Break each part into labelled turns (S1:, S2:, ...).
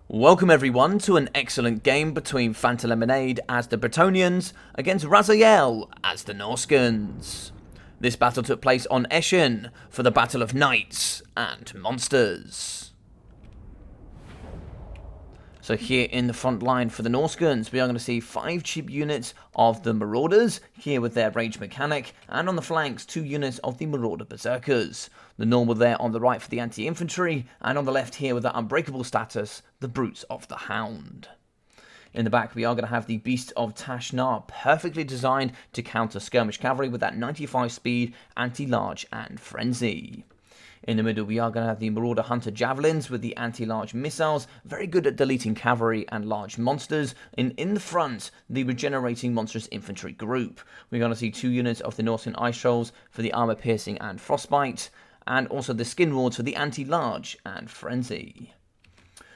S1: Welcome everyone to an excellent game between Fantalemonade as the Bretonnians against Raziel as the Norscans. This battle took place on Eschen for the Battle of Knights and Monsters. So here in the front line for the Norscans, we are going to see 5 cheap units of the Marauders, here with their range mechanic, and on the flanks 2 units of the Marauder Berserkers. The normal there on the right for the anti-infantry, and on the left here with the unbreakable status, the Brutes of the Hound. In the back, we are going to have the Beast of Tashnar, perfectly designed to counter skirmish cavalry with that 95 speed, anti-large, and frenzy. In the middle, we are going to have the Marauder Hunter Javelins with the anti-large missiles, very good at deleting cavalry and large monsters. And in the front, the regenerating monstrous infantry group. We're going to see 2 units of the Norscan Ice Trolls for the armor piercing and frostbite, and also the Skin Wards for the anti-large and frenzy.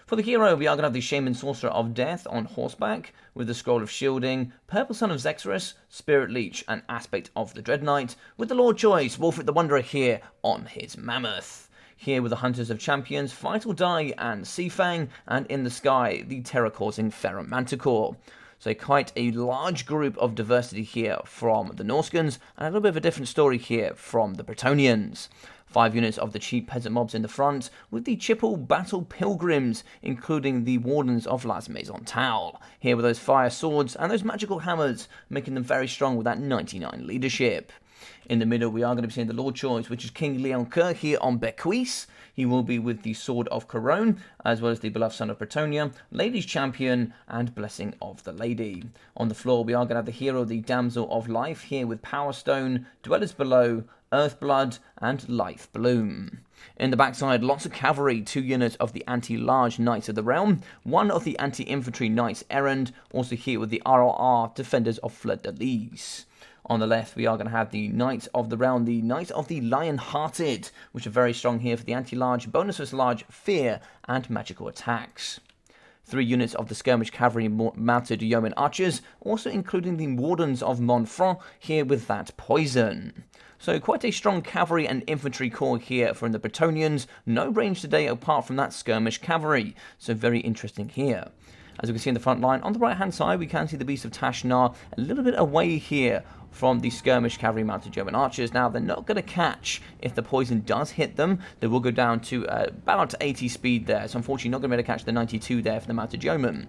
S1: For the hero, we are going to have the Shaman Sorcerer of Death on horseback, with the Scroll of Shielding, Purple Son of Zexorus, Spirit Leech, and Aspect of the Dread Knight, with the Lord Choice, Wolfric the Wanderer here on his Mammoth. Here with the Hunters of Champions, Fight or Die, and Seafang, and in the sky, the terror-causing Manticore. So quite a large group of diversity here from the Norscans, and a little bit of a different story here from the Bretonnians. 5 units of the cheap peasant mobs in the front, with the Chipple Battle Pilgrims, including the Wardens of Las Maisons-Tal. Here with those fire swords and those magical hammers, making them very strong with that 99 leadership. In the middle, we are going to be seeing the Lord Choice, which is King Leoncoeur here on Bequise. He will be with the Sword of Corone, as well as the Beloved Son of Bretonnia, Lady's Champion, and Blessing of the Lady. On the floor, we are going to have the hero, the Damsel of Life, here with Power Stone, Dwellers Below, Earthblood, and Life Bloom. In the backside, lots of cavalry, 2 units of the anti-large Knights of the Realm, 1 of the anti-infantry Knights Errant, also here with the RRR Defenders of Fleur de Lis. On the left, we are going to have the Knights of the Realm, the Knights of the Lion-Hearted, which are very strong here for the anti-large, bonus for large, fear, and magical attacks. 3 units of the skirmish cavalry mounted yeoman archers, also including the Wardens of Montfront, here with that poison. So quite a strong cavalry and infantry corps here from the Bretonnians. No range today apart from that skirmish cavalry, so very interesting here. As we can see in the front line, on the right hand side we can see the Beast of Tashnar a little bit away here from the skirmish cavalry mounted German archers. Now they're not going to catch if the poison does hit them. They will go down to about 80 speed there, so unfortunately not going to be able to catch the 92 there for the mounted yeoman.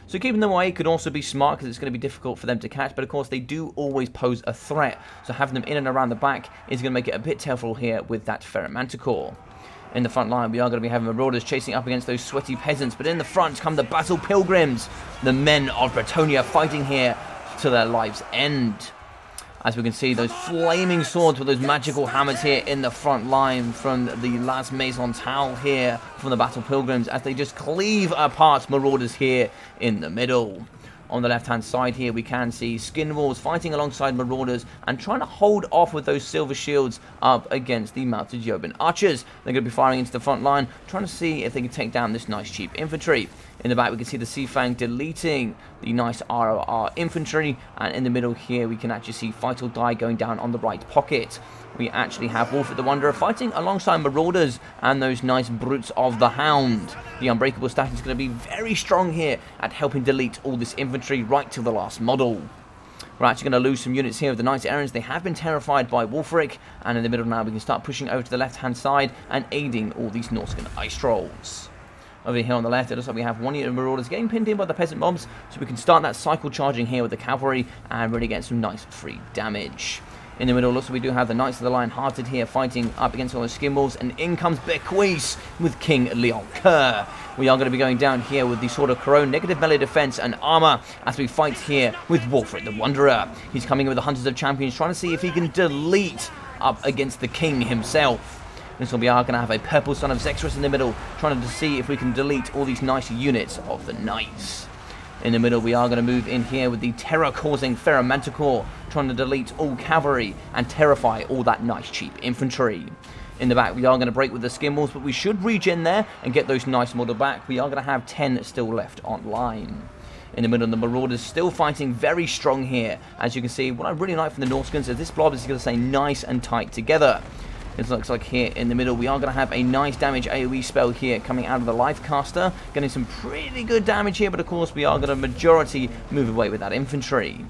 S1: So keeping them away could also be smart because it's going to be difficult for them to catch, but of course they do always pose a threat, so having them in and around the back is going to make it a bit tougher here with that Manticore. In the front line, we are going to be having Marauders chasing up against those sweaty peasants, but in the front come the Battle Pilgrims, the men of Bretonnia fighting here to their lives' end. As we can see, those flaming swords with those magical hammers here in the front line from the Las Maisons-Tal here from the Battle Pilgrims as they just cleave apart Marauders here in the middle. On the left-hand side here, we can see Skin Wolves fighting alongside Marauders and trying to hold off with those silver shields up against the mounted yeoman archers. They're going to be firing into the front line, trying to see if they can take down this nice cheap infantry. In the back, we can see the Seafang deleting the nice ROR infantry, and in the middle here, we can actually see Fight or Die going down on the right pocket. We actually have Wolfric the Wanderer fighting alongside Marauders and those nice Brutes of the Hound. The Unbreakable status is going to be very strong here at helping delete all this infantry right to the last model. We're actually going to lose some units here of the Knights Errants. They have been terrified by Wolfric, and in the middle now we can start pushing over to the left-hand side and aiding all these Norscan Ice Trolls. Over here on the left, it looks like we have 1 unit of Marauders getting pinned in by the peasant mobs, so we can start that cycle charging here with the cavalry and really get some nice free damage. In the middle, looks like we do have the Knights of the Lion-Hearted here fighting up against all the Skin Wolves, and in comes Bequise with King Leoncoeur. We are going to be going down here with the Sword of Corone, negative melee defense and armor as we fight here with Wolfric the Wanderer. He's coming in with the Hunters of Champions, trying to see if he can delete up against the King himself. And so we are going to have a Purple Son of Zexorus in the middle, trying to see if we can delete all these nice units of the Knights. In the middle, we are going to move in here with the terror-causing Manticore, trying to delete all cavalry and terrify all that nice cheap infantry. In the back, we are going to break with the Skin Wolves, but we should regen there and get those nice model back. We are going to have 10 still left online. In the middle, the Marauders still fighting very strong here. As you can see, what I really like from the Norscans is this blob is going to stay nice and tight together. It looks like here in the middle we are going to have a nice damage AoE spell here coming out of the Life Caster, getting some pretty good damage here, but of course we are going to majority move away with that infantry.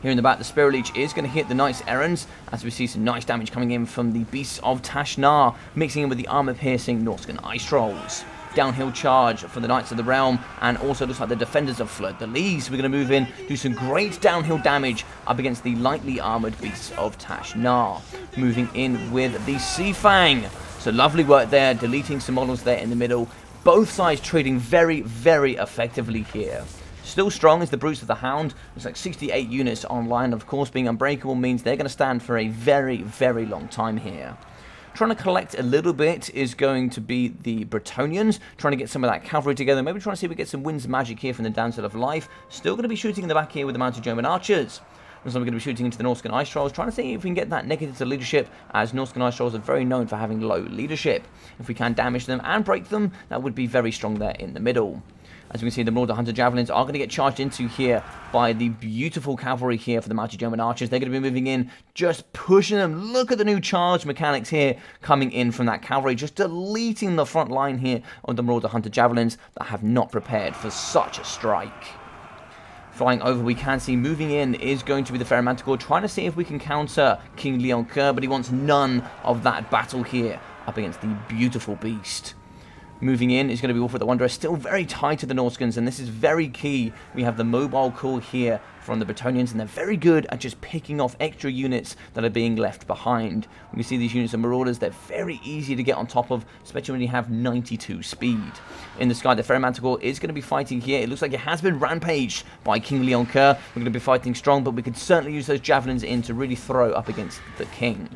S1: Here in the back, the Spirit Leech is going to hit the Knights Errants, as we see some nice damage coming in from the Beasts of Tashnar, mixing in with the armor-piercing Norscan Ice Trolls. Downhill charge for the Knights of the Realm, and also looks like the Defenders of Fleur de Lis. We're going to move in, do some great downhill damage up against the lightly armoured Beasts of Tashnar. Moving in with the Sea Fang. So lovely work there, deleting some models there in the middle. Both sides trading very, very effectively here. Still strong is the Brutes of the Hound. Looks like 68 units online. Of course, being unbreakable means they're going to stand for a very, very long time here. Trying to collect a little bit is going to be the Bretonnians. Trying to get some of that cavalry together. Maybe trying to see if we get some Winds of Magic here from the Damsel of Life. Still going to be shooting in the back here with the Mounted German Archers. Also, we're going to be shooting into the Norscan Ice Trolls, trying to see if we can get that negative to leadership, as Norscan Ice Trolls are very known for having low leadership. If we can damage them and break them, that would be very strong there in the middle. As we can see, the Marauder Hunter Javelins are going to get charged into here by the beautiful cavalry here for the Mounted German Archers. They're going to be moving in, just pushing them. Look at the new charge mechanics here coming in from that cavalry, just deleting the front line here of the Marauder Hunter Javelins that have not prepared for such a strike. Flying over, we can see moving in is going to be the Ferromanticore, trying to see if we can counter King Leoncoeur, but he wants none of that battle here up against the beautiful beast. Moving in is going to be Wolfric the Wanderer, still very tied to the Norscans, and this is very key. We have the mobile call here from the Bretonnians, and they're very good at just picking off extra units that are being left behind. We can see these units of Marauders, they're very easy to get on top of, especially when you have 92 speed. In the sky, the Ferromanticore is going to be fighting here. It looks like it has been rampaged by King Leoncoeur. We're going to be fighting strong, but we could certainly use those javelins in to really throw up against the king.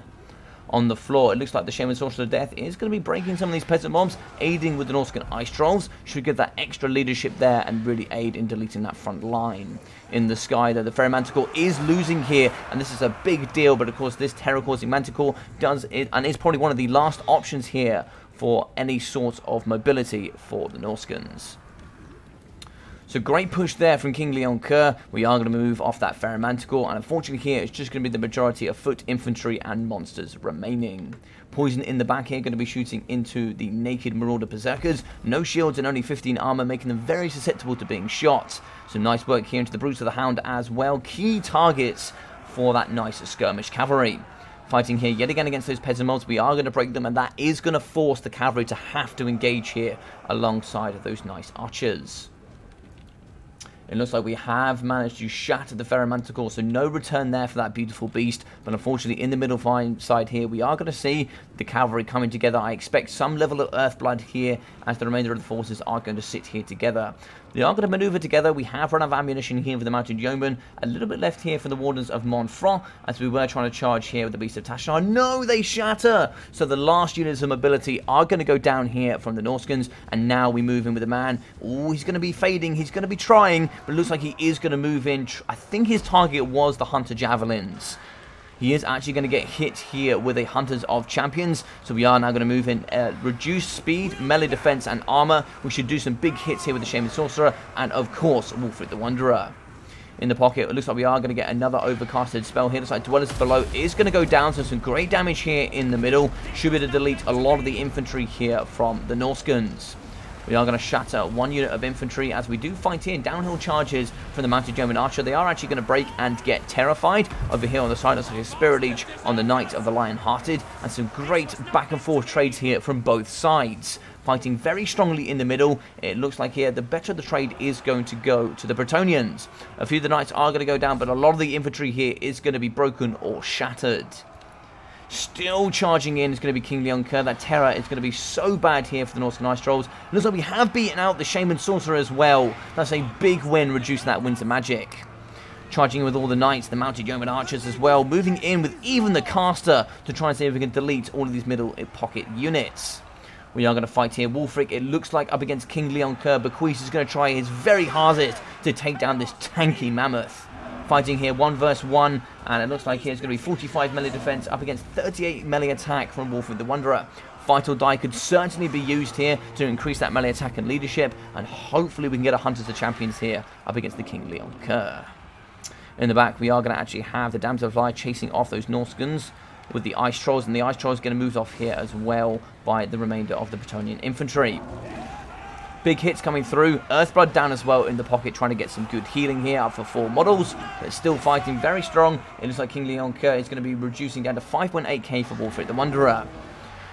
S1: On the floor, it looks like the Shaman Sorcerer of Death is going to be breaking some of these peasant mobs, aiding with the Norscan Ice Trolls. Should give that extra leadership there and really aid in deleting that front line. In the sky, though, the Ferromanticore is losing here, and this is a big deal, but of course this terror-causing Manticore does it, and is probably one of the last options here for any sort of mobility for the Norscans. So great push there from King Leoncoeur. We are going to move off that Ferromanticore, and unfortunately here it's just going to be the majority of foot infantry and monsters remaining. Poison in the back here, going to be shooting into the naked Marauder Berserkers. No shields and only 15 armor, making them very susceptible to being shot. Some nice work here into the Brutes of the Hound as well. Key targets for that nice skirmish cavalry. Fighting here yet again against those peasant mobs. We are going to break them, and that is going to force the cavalry to have to engage here alongside of those nice archers. It looks like we have managed to shatter the Ferromanticore, so no return there for that beautiful beast. But unfortunately, in the middle side here, we are going to see the cavalry coming together. I expect some level of Earthblood here, as the remainder of the forces are going to sit here together. They are going to maneuver together. We have run out of ammunition here for the Mounted Yeomen. A little bit left here for the Wardens of Montfort, as we were trying to charge here with the Beast of Tashnar. No, they shatter! So the last units of mobility are going to go down here from the Norscans, and now we move in with a man. Oh, he's going to be fading. He's going to be trying, but it looks like he is going to move in. I think his target was the Hunter Javelins. He is actually going to get hit here with a Hunters of Champions. So we are now going to move in reduced speed, melee defense, and armor. We should do some big hits here with the Shaman Sorcerer, and of course, Wolfric the Wanderer. In the pocket, it looks like we are going to get another overcasted spell here. Looks like Dwellers Below is going to go down, so some great damage here in the middle. Should be able to delete a lot of the infantry here from the Norscans. We are going to shatter one unit of infantry as we do fight here. Downhill charges from the Mounted German Archer. They are actually going to break and get terrified. Over here on the side, looks like a Spirit Leech on the Knight of the Lion-Hearted. And some great back and forth trades here from both sides. Fighting very strongly in the middle. It looks like here the better the trade is going to go to the Bretonnians. A few of the Knights are going to go down, but a lot of the infantry here is going to be broken or shattered. Still charging in is going to be King Leoncoeur. That terror is going to be so bad here for the Norscan Ice Trolls. Looks like we have beaten out the Shaman Sorcerer as well. That's a big win, reducing that Winds of Magic. Charging in with all the Knights, the Mounted Yeoman Archers as well. Moving in with even the Caster to try and see if we can delete all of these middle pocket units. We are going to fight here. Wolfric, it looks like up against King Leoncoeur. Bequeath is going to try his very hardest to take down this tanky mammoth. Fighting here 1 versus 1, and it looks like here's going to be 45 melee defense up against 38 melee attack from Wolfric the Wanderer. Fight or Die could certainly be used here to increase that melee attack and leadership, and hopefully we can get a Hunters of Champions here up against the King Leoncoeur. In the back, we are going to actually have the Damsel of Life chasing off those Norscans. with the Ice Trolls, and the Ice Trolls going to move off here as well by the remainder of the Bretonnian infantry. Big hits coming through. Earthblood down as well in the pocket, trying to get some good healing here up for 4 models. But still fighting very strong. It looks like King Leonka is going to be reducing down to 5.8k for Wolfric the Wanderer.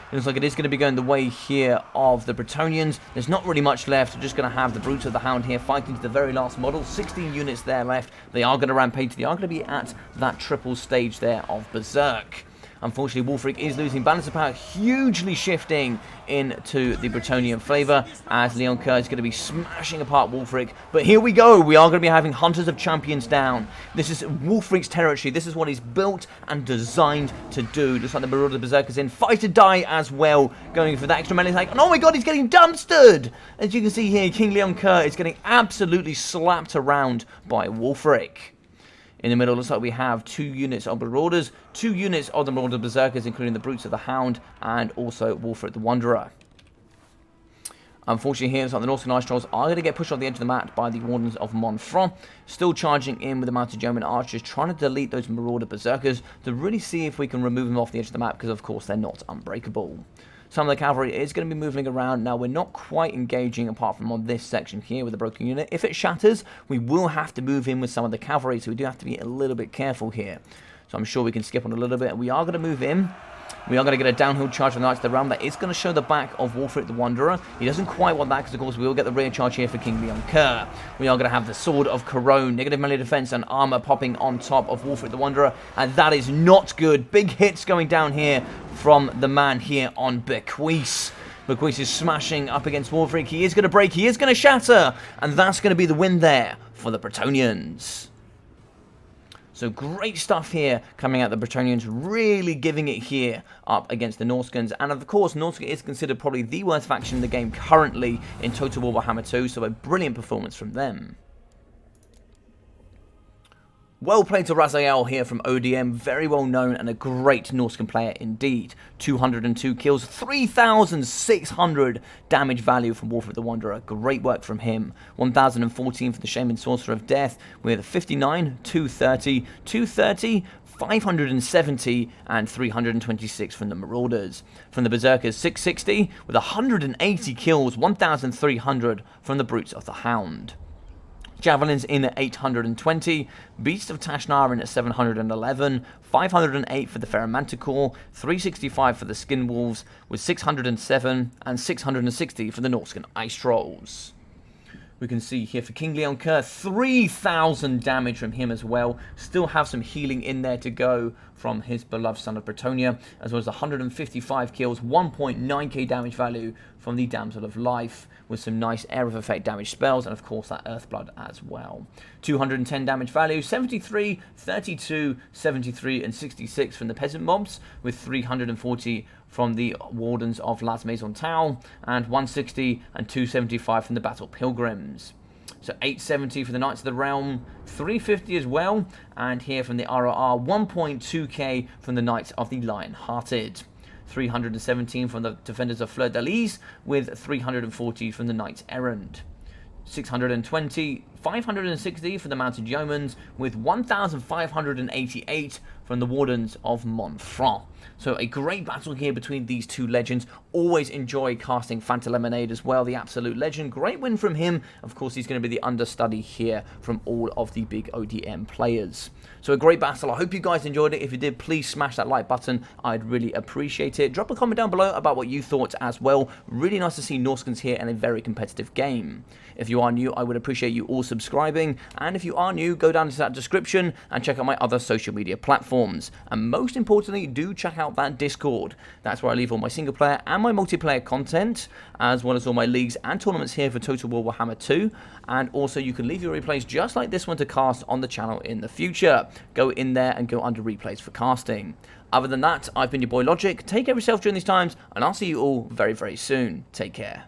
S1: It looks like it is going to be going the way here of the Bretonnians. There's not really much left. We're just going to have the Brutes of the Hound here fighting to the very last model. 16 units there left. They are going to rampage. They are going to be at that triple stage there of Berserk. Unfortunately, Wolfric is losing balance of power, hugely shifting into the Bretonnian flavor as Leonka is going to be smashing apart Wolfric. But here we go. We are going to be having Hunters of Champions down. This is Wolfric's territory. This is what he's built and designed to do. Just like the Marauder Berserkers in. Fight or die as well. Going for that extra melee attack. And oh my god, he's getting dumpstered! As you can see here, King Leonka is getting absolutely slapped around by Wolfric. In the middle, looks like we have 2 units of Marauders, 2 units of the Marauder Berserkers, including the Brutes of the Hound, and also Wolfric the Wanderer. Unfortunately here, it's like the Norsca Ice Trolls are going to get pushed off the edge of the map by the Wardens of Montfront. Still charging in with the mounted German archers, trying to delete those Marauder Berserkers to really see if we can remove them off the edge of the map, because of course they're not unbreakable. Some of the cavalry is going to be moving around. Now, we're not quite engaging apart from on this section here with the broken unit. If it shatters, we will have to move in with some of the cavalry, so we do have to be a little bit careful here. So I'm sure we can skip on a little bit. We are going to move in. We are going to get a downhill charge from the Knights of the Realm. That is going to show the back of Wolfric the Wanderer. He doesn't quite want that because, of course, we will get the rear charge here for King Leonka. We are going to have the Sword of Corone, negative melee defense and armor popping on top of Wolfric the Wanderer. And that is not good. Big hits going down here from the man here on Bequeath. Bequeath is smashing up against Wolfric. He is going to break. He is going to shatter. And that's going to be the win there for the Bretonnians. So great stuff here coming out the Bretonnians, really giving it here up against the Norscans. And of course, Norsca is considered probably the worst faction in the game currently in Total War Warhammer 2, so a brilliant performance from them. Well played to Raziel here from ODM, very well known and a great Norscan player indeed. 202 kills, 3,600 damage value from Wolfric the Wanderer, great work from him. 1,014 for the Shaman Sorcerer of Death with 59, 230, 230, 570 and 326 from the Marauders. From the Berserkers, 660 with 180 kills, 1,300 from the Brutes of the Hound. Javelins in at 820, Beast of Tashnar in at 711, 508 for the Ferromanticore, 365 for the Skin Wolves, with 607 and 660 for the Norscan Ice Trolls. We can see here for King Leonka, 3,000 damage from him as well. Still have some healing in there to go from his beloved son of Bretonnia, as well as 155 kills, 1.9k damage value from the Damsel of Life, with some nice Air of Effect damage spells, and of course that Earthblood as well. 210 damage value, 73, 32, 73, and 66 from the Peasant Mobs, with 340 from the Wardens of Las Maison Town, and 160 and 275 from the Battle Pilgrims. So 870 for the Knights of the Realm, 350 as well, and here from the RRR, 1.2k from the Knights of the Lion-Hearted. 317 from the Defenders of Fleur de Lis, with 340 from the Knights Errant. 620, 560 for the Mounted Yeomans, with 1,588 from the Wardens of Montfront. So a great battle here between these two legends. Always enjoy casting Fantalemonade as well, the absolute legend. Great win from him. Of course, he's going to be the understudy here from all of the big ODM players. So a great battle. I hope you guys enjoyed it. If you did, please smash that like button. I'd really appreciate it. Drop a comment down below about what you thought as well. Really nice to see Norscans here in a very competitive game. If you are new, I would appreciate you all subscribing. And if you are new, go down to that description and check out my other social media platforms. And most importantly, do check out that Discord. That's where I leave all my single player and my multiplayer content, as well as all my leagues and tournaments here for Total War Warhammer 2. And also you can leave your replays just like this one to cast on the channel in the future. Go in there and go under replays for casting. Other than that, I've been your boy Logic. Take care of yourself during these times, and I'll see you all very, very soon. Take care.